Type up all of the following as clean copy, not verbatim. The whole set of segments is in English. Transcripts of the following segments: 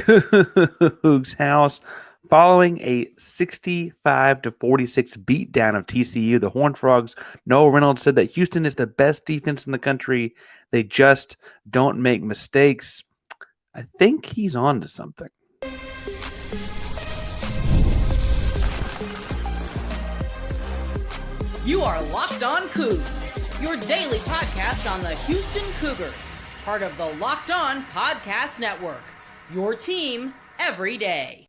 Cougs house following a 65-46 beatdown of TCU. The Horned Frogs, Noah Reynolds said that Houston is the best defense in the country. They just don't make mistakes. I think he's on to something. You are Locked On Coogs, your daily podcast on the Houston Cougars, part of the Locked On Podcast Network, your team every day.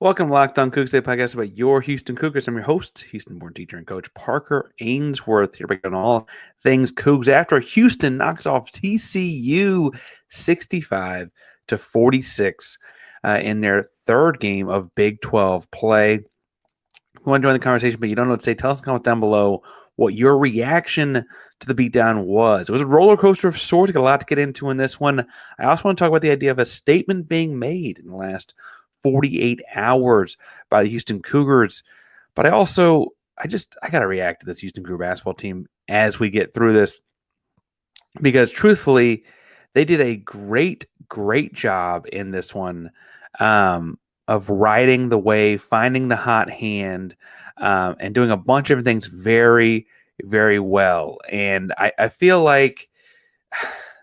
Welcome to Locked On Coogs, a podcast about your Houston Cougars. I'm your host, Houston-born teacher and coach Parker Ainsworth, here breaking all things Cougs after Houston knocks off TCU 65-46 in their third game of Big 12 play. We want to join the conversation, but you don't know what to say. Tell us in the comments down below what your reaction to the beatdown was. It was a roller coaster of sorts. Got a lot to get into in this one. I also want to talk about the idea of a statement being made in the last 48 hours by the Houston Cougars. But I got to react to this Houston Cougar basketball team as we get through this, because truthfully, they did a great job in this one of riding the wave, finding the hot hand, and doing a bunch of things very, very well. And I feel like,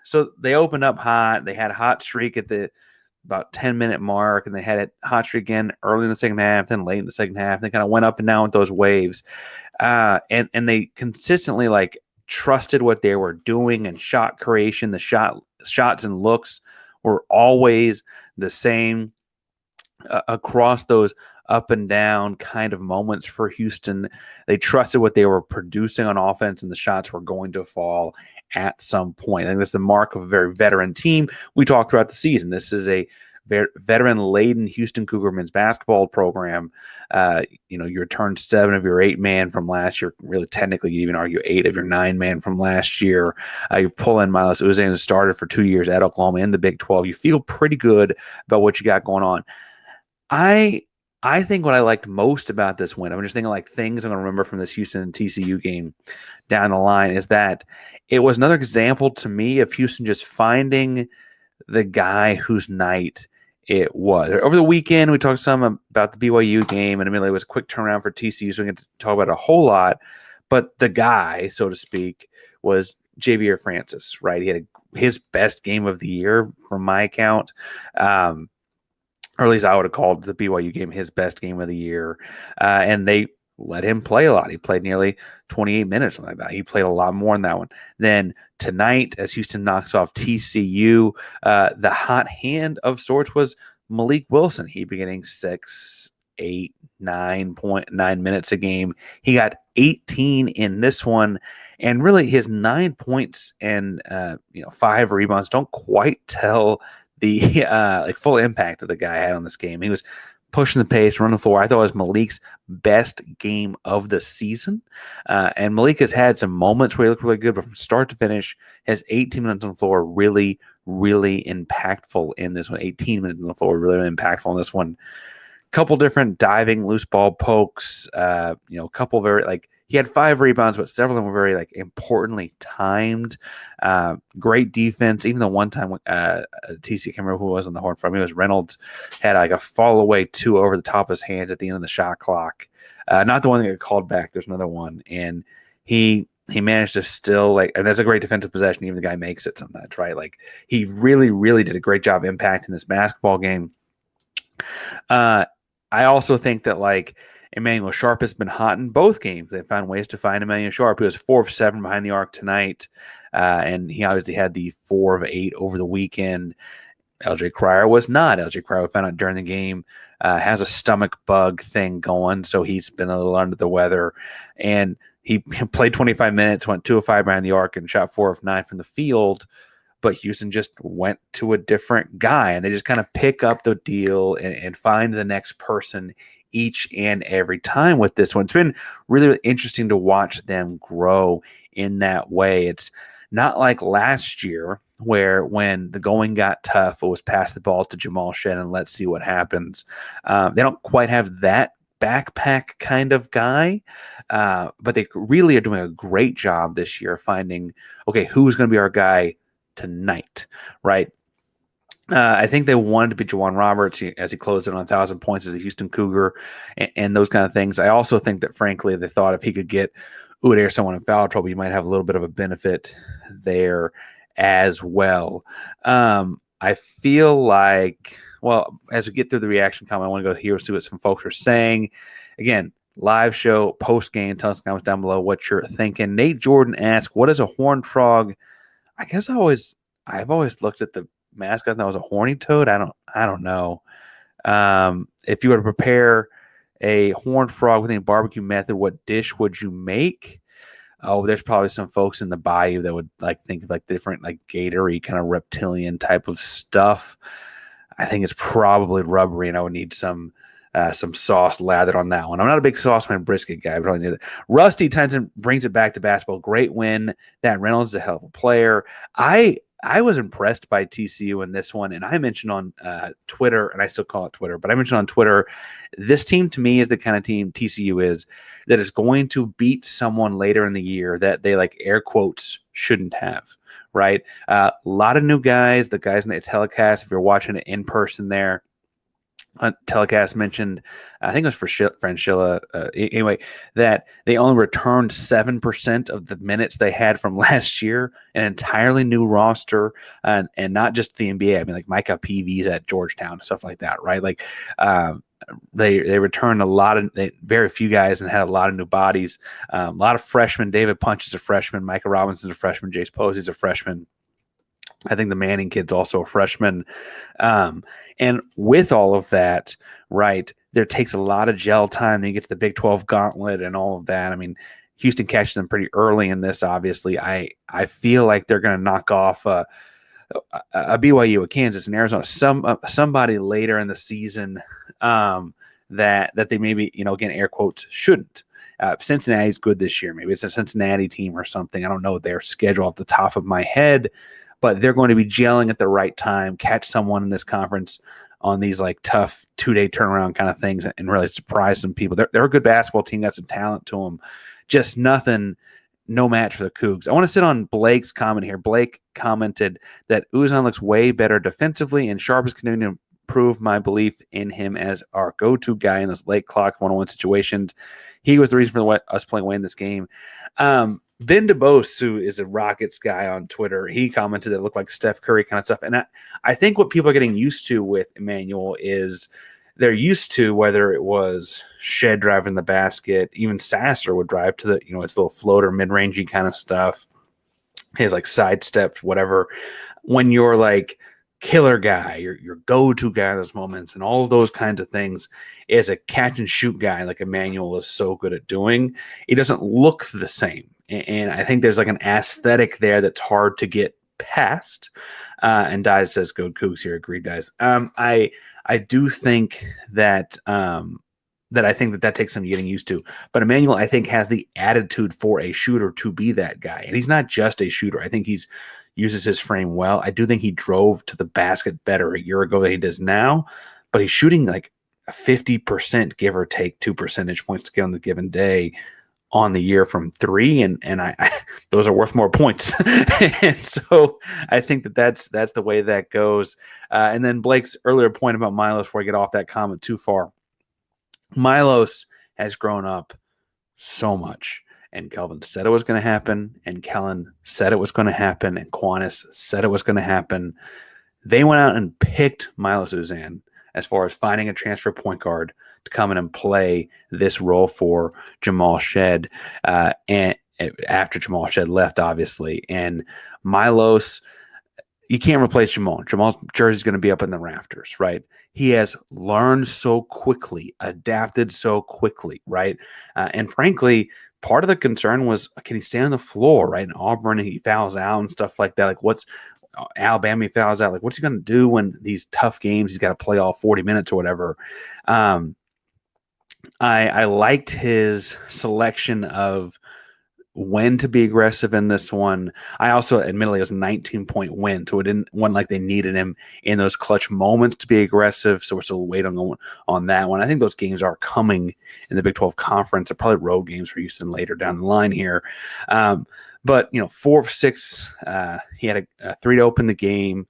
so they opened up hot. They had a hot streak at the about 10-minute mark, and they had a hot streak again early in the second half, then late in the second half. They kind of went up and down with those waves. And they consistently trusted what they were doing, and shot creation, the shots and looks were always the same across those up and down kind of moments for Houston. They trusted what they were producing on offense, and the shots were going to fall at some point. I think that's the mark of a very veteran team. We talked throughout the season. This is a veteran-laden Houston Cougar men's basketball program. You returned 7 of your 8-man from last year. Really, technically, you even argue 8 of your 9-man from last year. You pull in Milos Uzan, started for 2 years at Oklahoma in the Big 12. You feel pretty good about what you got going on. I think what I liked most about this win, I'm just thinking things I'm going to remember from this Houston and TCU game down the line, is that it was another example to me of Houston just finding the guy whose night it was. Over the weekend, we talked some about the BYU game, and admittedly it was a quick turnaround for TCU, so we get to talk about it a whole lot. But the guy, so to speak, was Javier Francis, right? He had his best game of the year from my account. Or at least I would have called the BYU game his best game of the year. And they let him play a lot. He played nearly 28 minutes, something like that. He played a lot more in that one. Then tonight, as Houston knocks off TCU, the hot hand of sorts was Malik Wilson. He'd be getting 6, 8, 9.9 minutes a game. He got 18 in this one. And really, his 9 points and 5 rebounds don't quite tell the full impact of the guy had on this game. He was pushing the pace, running the floor. I thought it was Malik's best game of the season. And Malik has had some moments where he looked really good, but from start to finish, his 18 minutes on the floor really, really impactful in this one. 18 minutes on the floor, really, really impactful in this one. Couple different diving, loose ball pokes, a couple very, he had 5 rebounds, but several of them were very importantly timed. Great defense. Even the one time TC, I can't remember who it was on the Horned Frogs. It was Reynolds, had a fall away 2 over the top of his hands at the end of the shot clock. Not the one that got called back. There's another one, and he managed to still and that's a great defensive possession. Even the guy makes it sometimes, right? He really, really did a great job impacting this basketball game. I also think that Emanuel Sharp has been hot in both games. They found ways to find Emanuel Sharp. He was 4 of 7 behind the arc tonight, and he obviously had the 4 of 8 over the weekend. LJ Cryer was not. LJ Cryer, we found out during the game, has a stomach bug thing going, so he's been a little under the weather. And he played 25 minutes, went 2 of 5 behind the arc, and shot 4 of 9 from the field. But Houston just went to a different guy, and they just kind of pick up the deal and find the next person each and every time with this one. It's been really, really interesting to watch them grow in that way. It's not like last year where when the going got tough, it was pass the ball to Jamal Shed and let's see what happens. They don't quite have that backpack kind of guy, but they really are doing a great job this year finding, okay, who's going to be our guy tonight, right? I think they wanted to beat Juwan Roberts as he closed in on 1,000 points as a Houston Cougar and those kind of things. I also think that, frankly, they thought if he could get Udeh or someone in foul trouble, you might have a little bit of a benefit there as well. I feel like, well, as we get through the reaction comment, I want to go here and see what some folks are saying. Again, live show, post-game, tell us in the comments down below what you're thinking. Nate Jordan asks, what is a horned frog? I guess I've always looked at the mascot and that was a horny toad. I don't know. If you were to prepare a horned frog with a barbecue method, what dish would you make? Oh, there's probably some folks in the bayou that would like think of like different like gatory kind of reptilian type of stuff. I think it's probably rubbery, and I would need some sauce lathered on that one. I'm not a big sauceman brisket guy, but I need it. Rusty Tenson brings it back to basketball. Great win. That Reynolds is a hell of a player. I was impressed by TCU in this one, and I mentioned on Twitter, and I still call it Twitter, but I mentioned on Twitter, this team to me is the kind of team TCU is that is going to beat someone later in the year that they like air quotes shouldn't have, right? A lot of new guys, the guys in the telecast, if you're watching it in person there, telecast mentioned, I think it was for Franchilla, anyway, that they only returned 7% of the minutes they had from last year, an entirely new roster, and not just the NBA. I mean, like Micah Peavy's at Georgetown, stuff like that, right? Like they returned very few guys and had a lot of new bodies, a lot of freshmen. David Punch is a freshman, Micah Robinson's a freshman, Jace Posey's a freshman. I think the Manning kid's also a freshman. And with all of that, right, there takes a lot of gel time. Then you get to the Big 12 gauntlet and all of that. I mean, Houston catches them pretty early in this, obviously. I feel like they're going to knock off a BYU, a Kansas, and Arizona, somebody later in the season that they maybe, again, air quotes, shouldn't. Cincinnati's good this year. Maybe it's a Cincinnati team or something. I don't know their schedule off the top of my head, but they're going to be gelling at the right time, catch someone in this conference on these like tough 2-day turnaround kind of things and really surprise some people. They're a good basketball team, got some talent to them. Just nothing, no match for the Cougs. I want to sit on Blake's comment here. Blake commented that Uzan looks way better defensively, and Sharp is continuing to improve my belief in him as our go-to guy in those late clock one-on-one situations. He was the reason for us playing away in this game. Ben DeBose, who is a Rockets guy on Twitter, he commented that it looked like Steph Curry kind of stuff. And I think what people are getting used to with Emanuel is they're used to whether it was Shed driving the basket, even Sasser would drive to the, its little floater, mid-rangey kind of stuff. His like sidesteps, whatever. When you're like killer guy, your go-to guy in those moments and all of those kinds of things is a catch and shoot guy like Emanuel is so good at doing. He doesn't look the same. And I think there's like an aesthetic there that's hard to get past. And Dies says, "Go Cougs" here. Agreed, Dies. I do think that I think that takes some getting used to. But Emanuel, I think, has the attitude for a shooter to be that guy. And he's not just a shooter. I think he's uses his frame well. I do think he drove to the basket better a year ago than he does now. But he's shooting like 50%, give or take 2 percentage points to get on the given day on the year from three, and I those are worth more points. And so I think that's the way that goes. And then Blake's earlier point about Milos, before I get off that comment too far, Milos has grown up so much, and Kelvin said it was going to happen, and Kellen said it was going to happen, and Quanis said it was going to happen. They went out and picked Milos Uzan as far as finding a transfer point guard to come in and play this role for Jamal Shed, and after Jamal Shed left, obviously. And Milos, you can't replace Jamal. Jamal's jersey is going to be up in the rafters, right? He has learned so quickly, adapted so quickly, right? And frankly, part of the concern was, can he stay on the floor, right? In Auburn, he fouls out and stuff like that. Like, what's Alabama, he fouls out. Like, what's he going to do when these tough games, he's got to play all 40 minutes or whatever? I liked his selection of when to be aggressive in this one. I also, admittedly, it was a 19-point win, so it wasn't like they needed him in those clutch moments to be aggressive, so we're still waiting on that one. I think those games are coming in the Big 12 Conference. They're probably road games for Houston later down the line here. But, 4 of 6, he had a 3 to open the game.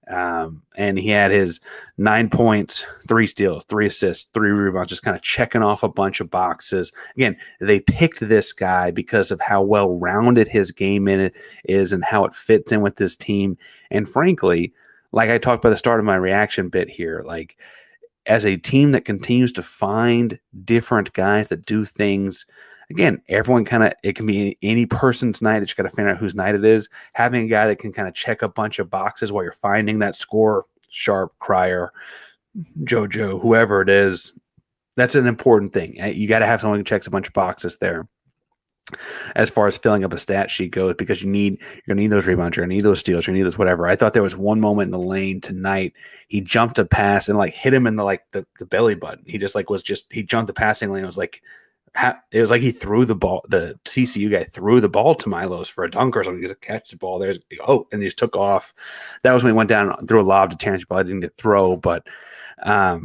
And he had his 9 points, 3 steals, 3 assists, 3 rebounds, just kind of checking off a bunch of boxes. Again, they picked this guy because of how well-rounded his game in it is and how it fits in with this team. And frankly, like I talked about the start of my reaction bit here, like as a team that continues to find different guys that do things. Again, everyone it can be any person's night. It's got to figure out whose night it is. Having a guy that can kind of check a bunch of boxes while you're finding that score, Sharp, Cryer, Jojo, whoever it is, that's an important thing. You got to have someone who checks a bunch of boxes there as far as filling up a stat sheet goes, because you're going to need those rebounds, you're going to need those steals, you're going to need this whatever. I thought there was one moment in the lane tonight. He jumped a pass and hit him in the belly button. He just he jumped the passing lane. It was like he threw the ball. The TCU guy threw the ball to Milos for a dunk or something. He just catch the ball. And he just took off. That was when he went down, threw a lob to Terrance. Probably didn't get throw, but I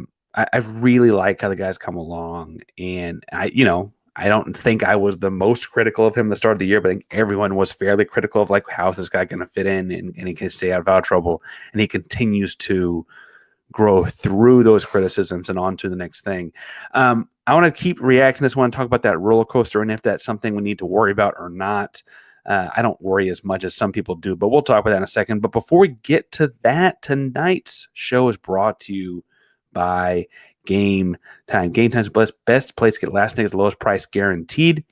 really like how the guys come along. And I don't think I was the most critical of him at the start of the year, but I think everyone was fairly critical of how is this guy going to fit in and he can stay out of foul trouble. And he continues to grow through those criticisms and on to the next thing. I want to keep reacting to this one, talk about that roller coaster and if that's something we need to worry about or not. I don't worry as much as some people do, but we'll talk about that in a second. But before we get to that, tonight's show is brought to you by Game Time. Game Time's best place to get last night's lowest price guaranteed.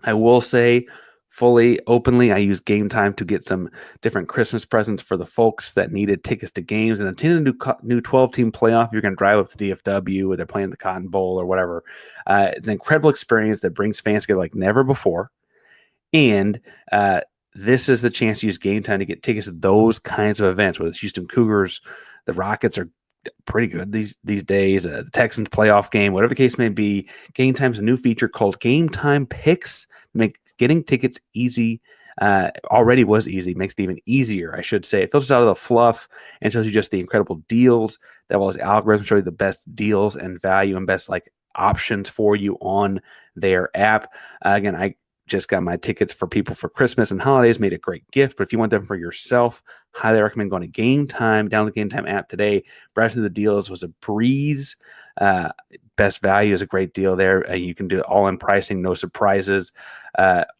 I will say fully, openly, I use Game Time to get some different Christmas presents for the folks that needed tickets to games and attend a new 12-team playoff. You're going to drive up to DFW or they're playing the Cotton Bowl or whatever. It's an incredible experience that brings fans together like never before. And this is the chance to use Game Time to get tickets to those kinds of events, whether it's Houston Cougars, the Rockets are pretty good these days, the Texans playoff game, whatever the case may be. Game Time's a new feature called Game Time Picks. Make getting tickets easy. Already was easy, makes it even easier, I should say. It filters out of the fluff and shows you just the incredible deals. That was algorithms show you the best deals and value and best options for you on their app. Again, I just got my tickets for people for Christmas and holidays, made a great gift. But if you want them for yourself, highly recommend going to Game Time. Download the Game Time app today. Browse through the deals was a breeze. Best value is a great deal there. You can do all-in pricing, no surprises.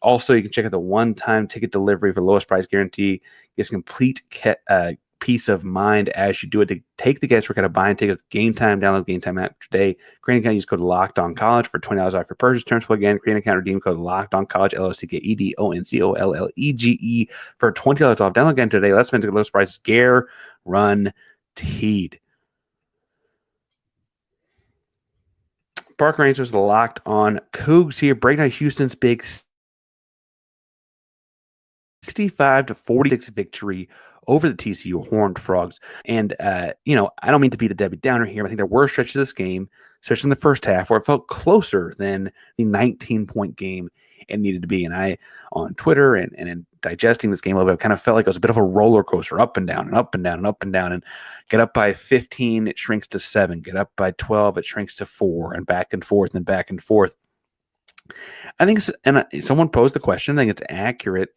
Also, you can check out the one-time ticket delivery for lowest price guarantee. Gives complete peace of mind as you do it. To take the guesswork out of buying tickets with Game Time, download the Game Time app today. Create an account, use code Locked On College for $20 off your purchase. Terms plug in, create an account, redeem code Locked On College, LOCKEDONCOLLEGE for $20 off. Download again today. Let's spend the lowest prices guaranteed. Parker Rangers, the Locked On Coogs here, breaking out Houston's big 65-46 victory over the TCU Horned Frogs. And, I don't mean to be the Debbie Downer here. I think there were stretches of this game, especially in the first half, where it felt closer than the 19-point game it needed to be. And I, on Twitter and in digesting this game a little bit, kind of felt like it was a bit of a roller coaster, up and down and up and down and up and down. And get up by 15, it shrinks to 7. Get up by 12, it shrinks to 4, and back and forth and back and forth. I think, and someone posed the question, I think it's accurate.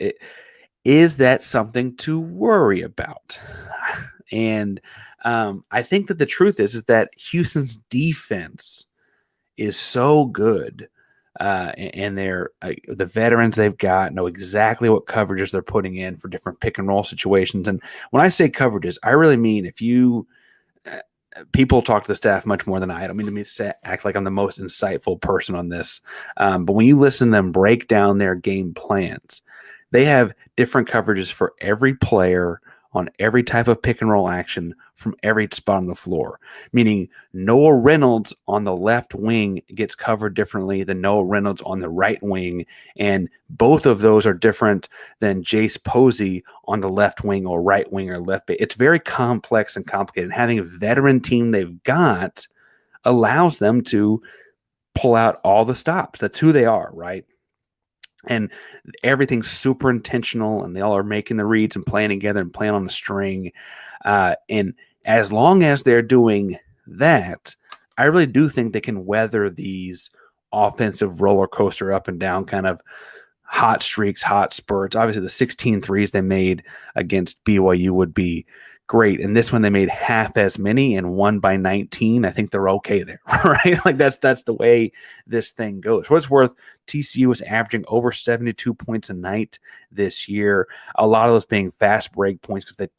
Is that something to worry about? And I think that the truth is that Houston's defense is so good, and they're the veterans they've got know exactly what coverages they're putting in for different pick and roll situations. And when I say coverages, I really mean if you people talk to the staff much more than I don't mean to act like I'm the most insightful person on this, but when you listen to them break down their game plans, they have different coverages for every player on every type of pick and roll action from every spot on the floor. Meaning Noah Reynolds on the left wing gets covered differently than Noah Reynolds on the right wing. And both of those are different than Jace Posey on the left wing or right wing or left base. It's very complex and complicated. And having a veteran team they've got allows them to pull out all the stops. That's who they are, right? And everything's super intentional, and they all are making the reads and playing together and playing on a string. And as long as they're doing that, I really do think they can weather these offensive roller coaster up and down kind of hot streaks, hot spurts. Obviously, the 16 threes they made against BYU would be great. And this one they made half as many and won by 19. I think they're okay there, right? Like that's the way this thing goes. For what it's worth, TCU was averaging over 72 points a night this year. A lot of those being fast break points because they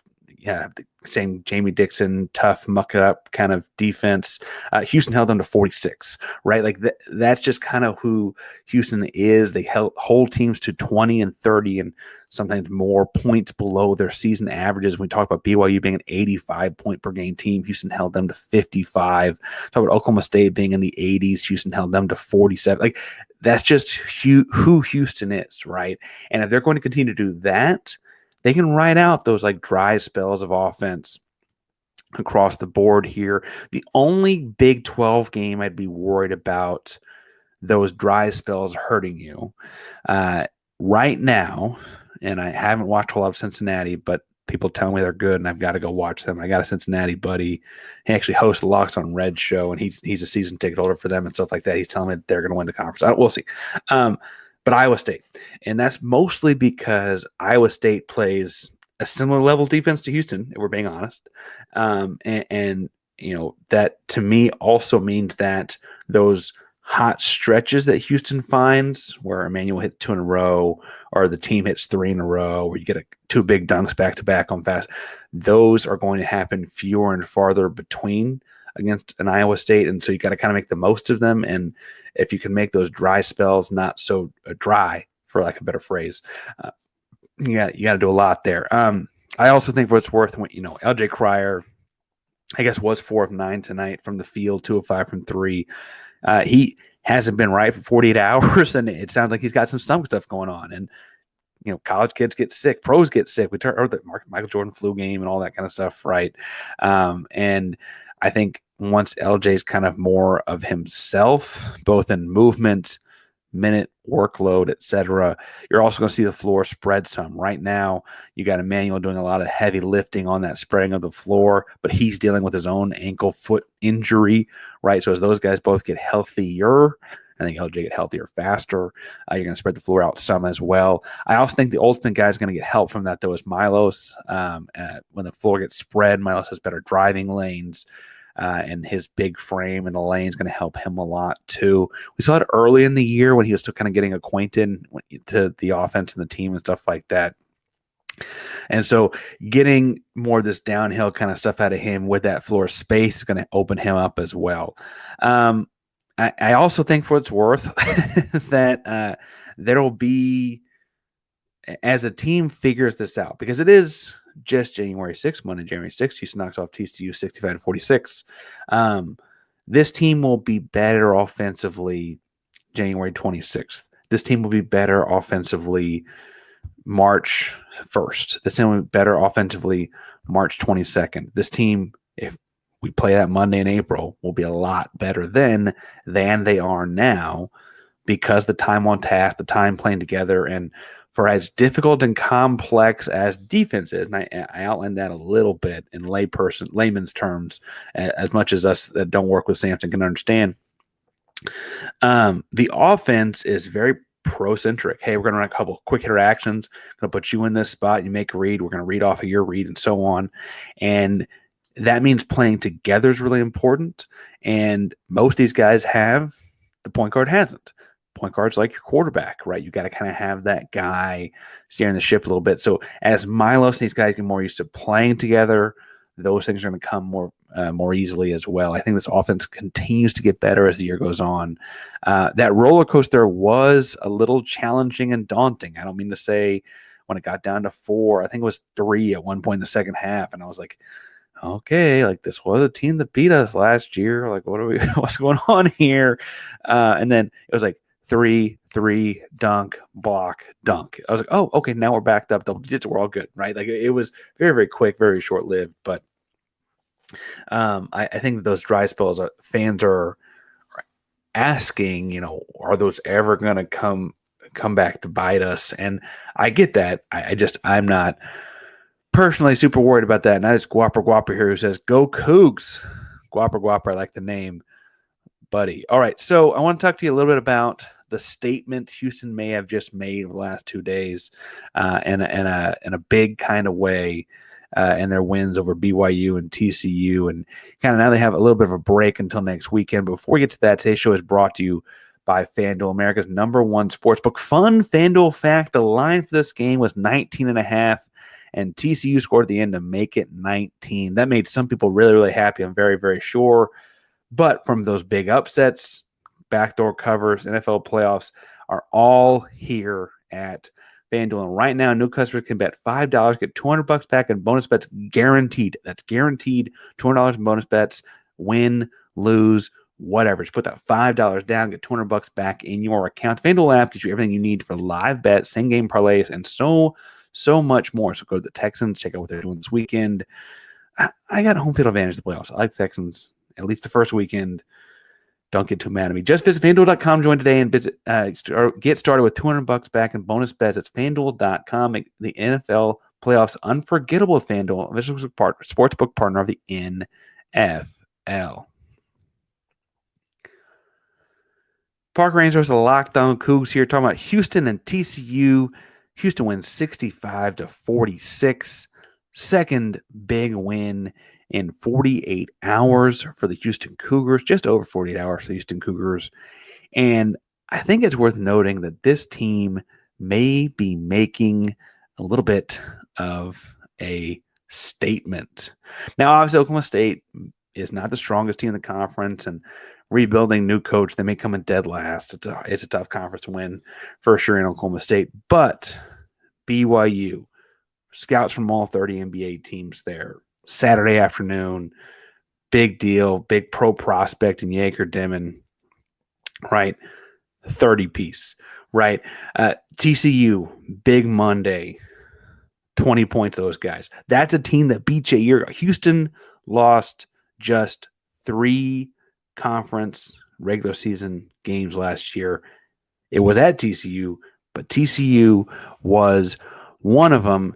have the same Jamie Dixon, tough, muck it up kind of defense. Houston held them to 46, right? Like that's just kind of who Houston is. They hold teams to 20 and 30 and sometimes more points below their season averages. When we talk about BYU being an 85 point per game team, Houston held them to 55. Talk about Oklahoma State being in the 80s, Houston held them to 47. Like that's just who Houston is, right? And if they're going to continue to do that, they can ride out those like dry spells of offense across the board here. The only Big 12 game I'd be worried about those dry spells hurting you right now, and I haven't watched a lot of Cincinnati, but people tell me they're good, and I've got to go watch them. I got a Cincinnati buddy. He actually hosts the Locked On Red show, and he's a season ticket holder for them and stuff like that. He's telling me that they're going to win the conference. We'll see. But Iowa State, and that's mostly because Iowa State plays a similar level defense to Houston, if we're being honest. And you know, that to me also means that those hot stretches that Houston finds where Emanuel hit 2 in a row or the team hits 3 in a row or you get 2 big dunks back to back on fast, those are going to happen fewer and farther between against an Iowa State. And so you got to kind of make the most of them. And if you can make those dry spells not so dry, for lack of a better phrase, you got to do a lot there. I also think for what it's worth, when LJ Cryer, I guess, was 4 of 9 tonight from the field, 2 of 5 from 3. He hasn't been right for 48 hours, and it sounds like he's got some stomach stuff going on. And college kids get sick, pros get sick. We turn the Michael Jordan flu game and all that kind of stuff, right? And I think once LJ's kind of more of himself, both in movement, minute, workload, etc., you're also going to see the floor spread some. Right now, you got Emanuel doing a lot of heavy lifting on that spreading of the floor, but he's dealing with his own ankle foot injury, right? So as those guys both get healthier, I think LJ get healthier faster. You're going to spread the floor out some as well. I also think the ultimate guy is going to get help from that, though, is Milos. When the floor gets spread, Milos has better driving lanes. And his big frame in the lane is going to help him a lot too. We saw it early in the year when he was still kind of getting acquainted to the offense and the team and stuff like that. And so getting more of this downhill kind of stuff out of him with that floor space is going to open him up as well. I also think for what it's worth that there will be, as the team figures this out, because it is just January 6th, Monday, January 6th, Houston knocks off TCU 65-46. This team will be better offensively January 26th. This team will be better offensively March 1st. This team will be better offensively March 22nd. This team, if we play that Monday in April, will be a lot better then than they are now because the time on task, the time playing together, and for as difficult and complex as defense is, and I outlined that a little bit in layman's terms, as much as us that don't work with Samson can understand, the offense is very pro-centric. Hey, we're going to run a couple quick hitter actions, going to put you in this spot, you make a read, we're going to read off of your read, and so on. And that means playing together is really important, and most of these guys have, the point guard hasn't. Point guard's like your quarterback, right? You got to kind of have that guy steering the ship a little bit. So as Milos and these guys get more used to playing together, those things are going to come more easily as well. I think this offense continues to get better as the year goes on. That roller coaster was a little challenging and daunting. I don't mean to say when it got down to 4, I think it was 3 at one point in the second half, and I was like, okay, like this was a team that beat us last year. Like, what's going on here? And then it was like 3, dunk, block, dunk. I was like, oh, okay, now we're backed up double digits. We're all good, right? Like it was very, very quick, very short lived. But I think that those dry spells, fans are asking, are those ever going to come back to bite us? And I get that. I'm not personally super worried about that. And that is Guapa here who says, go Cougs. Guapa, I like the name, buddy. All right, so I want to talk to you a little bit about the statement Houston may have just made over the last 2 days in a big kind of way. and their wins over BYU and TCU. And kind of now they have a little bit of a break until next weekend. But before we get to that, today's show is brought to you by FanDuel, America's #1 sportsbook. Fun FanDuel fact, the line for this game was 19.5, and TCU scored at the end to make it 19. That made some people really, really happy, I'm very, very sure. But from those big upsets, backdoor covers, NFL playoffs are all here at FanDuel. And right now, new customers can bet $5, get $200 back in bonus bets guaranteed. That's guaranteed. $200 in bonus bets, win, lose, whatever. Just put that $5 down, get $200 back in your account. FanDuel app gives you everything you need for live bets, same game parlays, and so much more. So go to the Texans, check out what they're doing this weekend. I got home field advantage in the playoffs. I like the Texans at least the first weekend. Don't get too mad at me. Just visit FanDuel.com, join today, and get started with $200 back in bonus bets. It's FanDuel.com. Make the NFL playoffs unforgettable with FanDuel, official sportsbook partner of the NFL. Park Rangers, the Locked On Coogs here, talking about Houston and TCU. Houston wins 65-46. Second big win in 48 hours for the Houston Cougars, just over 48 hours for the Houston Cougars. And I think it's worth noting that this team may be making a little bit of a statement. Now, obviously, Oklahoma State is not the strongest team in the conference, and rebuilding new coach, they may come in dead last. It's a tough conference to win for sure in Oklahoma State. But BYU, scouts from all 30 NBA teams there, Saturday afternoon, big deal, big pro prospect in Jaeger Dimon, right? 30-piece, right? TCU, big Monday, 20 points to those guys. That's a team that beat you a year ago. Houston lost just 3 conference regular season games last year. It was at TCU, but TCU was one of them.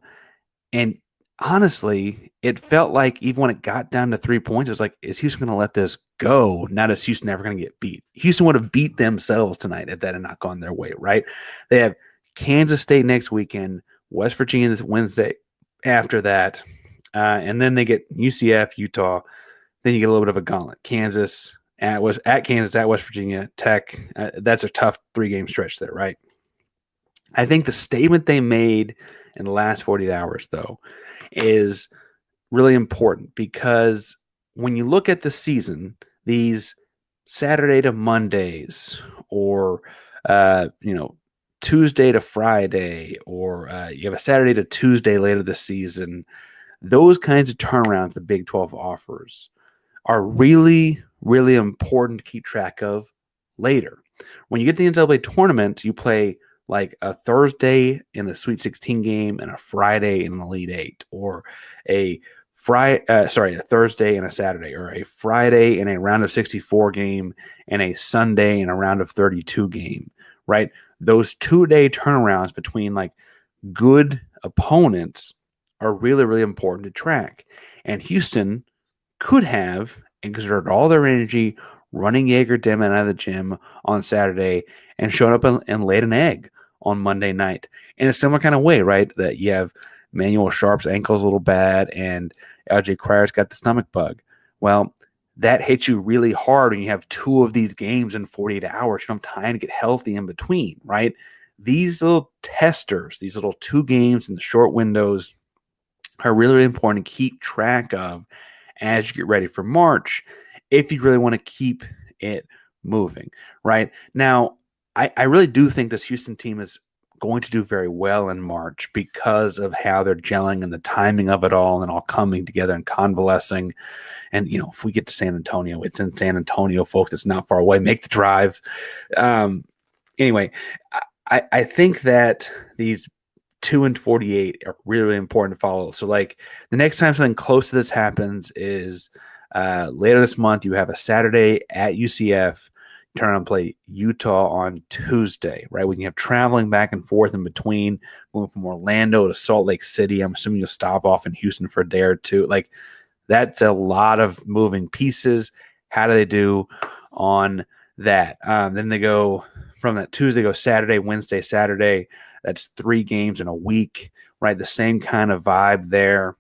And honestly, it felt like even when it got down to 3 points, it was like, is Houston going to let this go? Not is Houston ever going to get beat. Houston would have beat themselves tonight if that had not gone their way, right? They have Kansas State next weekend, West Virginia this Wednesday after that, and then they get UCF, Utah. Then you get a little bit of a gauntlet. Kansas, at Kansas, at West Virginia, Tech. That's a tough 3-game stretch there, right? I think the statement they made in the last 48 hours, though, is really important because when you look at the season, these Saturday to Mondays or, Tuesday to Friday, or you have a Saturday to Tuesday later this season, those kinds of turnarounds the Big 12 offers are really, really important to keep track of later. When you get to the NCAA tournament, you play like a Thursday in a Sweet 16 game and a Friday in an Elite 8, or a Thursday and a Saturday, or a Friday in a round of 64 game and a Sunday in a round of 32 game, right? Those 2-day turnarounds between like good opponents are really, really important to track. And Houston could have exerted all their energy running Jaeger Dimon out of the gym on Saturday and showed up and laid an egg on Monday night in a similar kind of way, right? That you have Manuel Sharp's ankle's a little bad and LJ Cryer's got the stomach bug. Well, that hits you really hard when you have 2 of these games in 48 hours. You don't have time to get healthy in between, right? These little testers, these little 2 games in the short windows are really, really important to keep track of as you get ready for March if you really want to keep it moving, right? Now, I really do think this Houston team is going to do very well in March because of how they're gelling and the timing of it all and all coming together and convalescing. And, if we get to San Antonio, it's in San Antonio, folks. It's not far away. Make the drive. Anyway, I think that these 2 and 48 are really, really important to follow. So, like, the next time something close to this happens is later this month. You have a Saturday at UCF. Turn on play Utah on Tuesday, right? When you have traveling back and forth in between, going from Orlando to Salt Lake City. I'm assuming you'll stop off in Houston for a day or two. Like, that's a lot of moving pieces. How do they do on that? Then they go from that Tuesday, go Saturday, Wednesday, Saturday. That's 3 games in a week, right? The same kind of vibe there.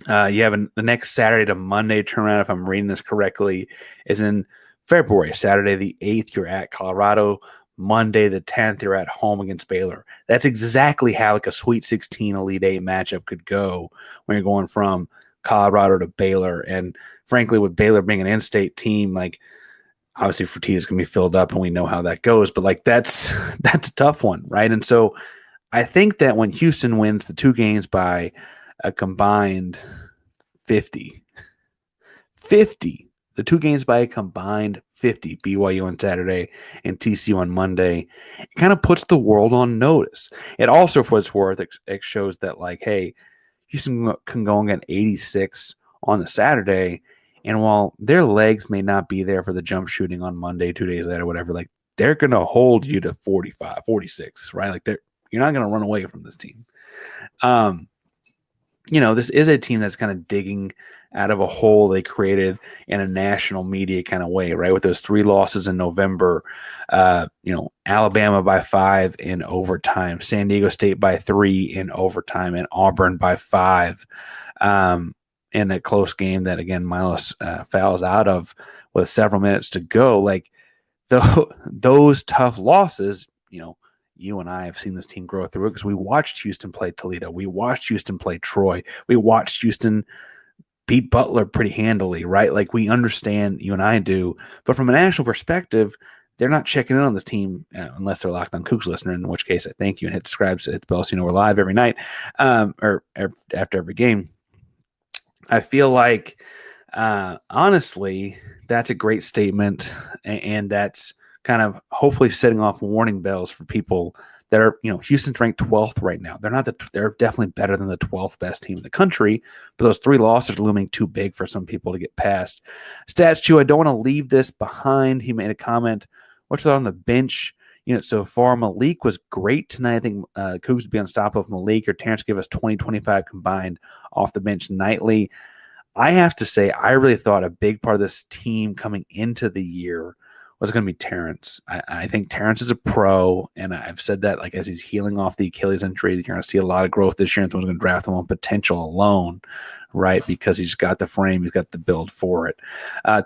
The next Saturday to Monday turnaround, if I'm reading this correctly, is in February. Saturday the 8th, you're at Colorado. Monday the 10th, you're at home against Baylor. That's exactly how like a Sweet 16 Elite 8 matchup could go when you're going from Colorado to Baylor. And frankly, with Baylor being an in-state team, like obviously Fertitta's going to be filled up, and we know how that goes. But like that's a tough one, right? And so I think that when Houston wins the two games by a combined 50, the two games by a combined 50, BYU on Saturday and TCU on Monday, it kind of puts the world on notice. It also, for its worth, it shows that, like, hey, Houston can go and get 86 on the Saturday, and while their legs may not be there for the jump shooting on Monday, 2 days later, whatever, like, they're going to hold you to 45, 46, right? Like, you're not going to run away from this team. This is a team that's kind of digging out of a hole they created in a national media kind of way, right? With those 3 losses in November, Alabama by 5 in overtime, San Diego State by 3 in overtime, and Auburn by 5 in a close game that, again, Milos fouls out of with several minutes to go. Like, those tough losses, you and I have seen this team grow through it because we watched Houston play Toledo. We watched Houston play Troy. We watched Houston beat Butler pretty handily, right? Like, we understand, you and I do. But from a national perspective, they're not checking in on this team unless they're Locked On Coogs listener, in which case I thank you and hit subscribe, hit the bell so you know we're live every night or after every game. I feel like, honestly, that's a great statement, and that's kind of hopefully setting off warning bells for people that are, Houston's ranked 12th right now. They're definitely better than the 12th best team in the country, but those 3 losses are looming too big for some people to get past. Stats Chew, I don't want to leave this behind. He made a comment. What's on the bench so far? Malik was great tonight. I think Cougs would be on top of Malik, or Terrance gave us 20-25 combined off the bench nightly. I have to say, I really thought a big part of this team coming into the year was going to be Terrance. I think Terrance is a pro, and I've said that, like, as he's healing off the Achilles injury, you're going to see a lot of growth this year, and someone's going to draft him on potential alone, right? Because he's got the frame, he's got the build for it.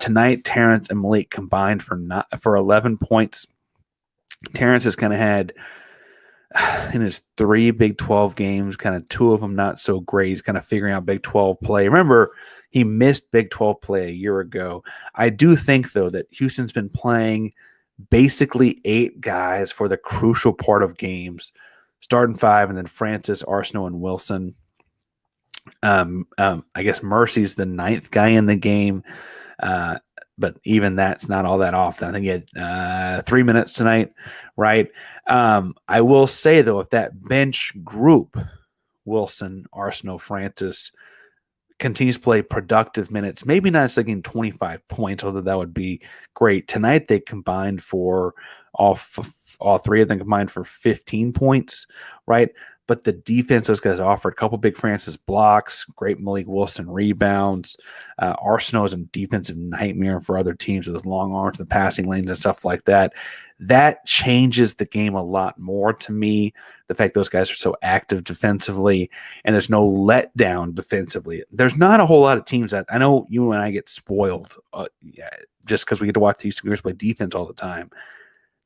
Tonight, Terrance and Malik combined for 11 points. Terrance has kind of had, in his 3 Big 12 games, kind of 2 of them not so great. He's kind of figuring out Big 12 play. Remember, he missed Big 12 play a year ago. I do think, though, that Houston's been playing basically 8 guys for the crucial part of games, starting 5, and then Francis, Arceneaux, and Wilson. I guess Mercy's the 9th guy in the game, but even that's not all that often. I think he had 3 minutes tonight, right? I will say, though, if that bench group, Wilson, Arceneaux, Francis, continues to play productive minutes, maybe not getting 25 points, although that would be great. Tonight they combined for all 3 of them combined for 15 points, right? But the defense those guys offered, a couple big Francis blocks, great Malik Wilson rebounds. Arceneaux is a defensive nightmare for other teams with his long arms, the passing lanes and stuff like that. That changes the game a lot more to me. The fact those guys are so active defensively, and there's no letdown defensively. There's not a whole lot of teams that, I know you and I get spoiled just because we get to watch the Houston Cougars play defense all the time.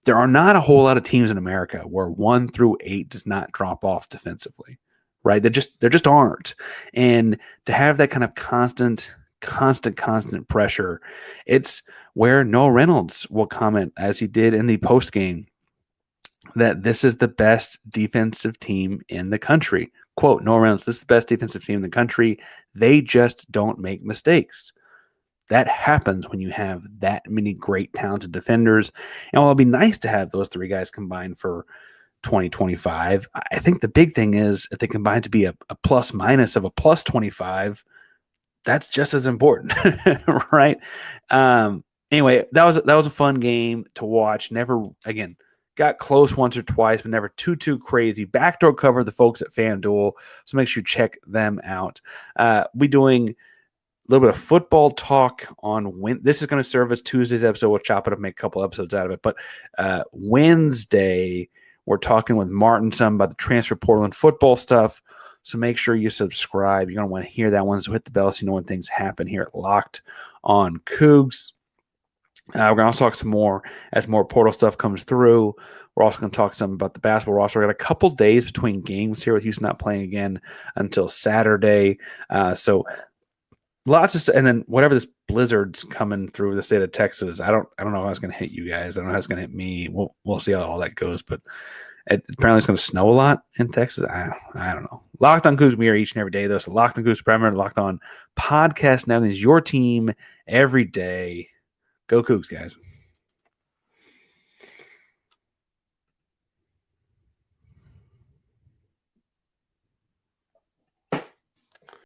There are not a whole lot of teams in America where 1 through 8 does not drop off defensively, right? There just aren't. And to have that kind of constant pressure, it's where Noah Reynolds will comment, as he did in the post game, that this is the best defensive team in the country. Quote, Noah Reynolds, this is the best defensive team in the country. They just don't make mistakes. That happens when you have that many great, talented defenders. And while it'd be nice to have those 3 guys combined for 20-25, I think the big thing is if they combine to be a plus minus of a plus 25, that's just as important, right? Anyway, that was a fun game to watch. Never, again, got close once or twice, but never too crazy. Backdoor cover, the folks at FanDuel, so make sure you check them out. We doing a little bit of football talk on this is going to serve as Tuesday's episode. We'll chop it up, make a couple episodes out of it. But Wednesday, we're talking with Martin some about the transfer portal and football stuff. So make sure you subscribe. You're going to want to hear that one. So hit the bell so you know when things happen here at Locked On Coogs. We're going to also talk some more as more portal stuff comes through. We're also going to talk some about the basketball roster. We've got a couple days between games here with Houston not playing again until Saturday. So lots of stuff. And then whatever this blizzard's coming through the state of Texas, I don't know how it's going to hit you guys. I don't know how it's going to hit me. We'll see how all that goes. But apparently it's going to snow a lot in Texas. I don't know. Locked On Coogs, we are each and every day, though. So Locked On Coogs Premier, Locked On Podcast Now is your team every day. Go Cougs, guys.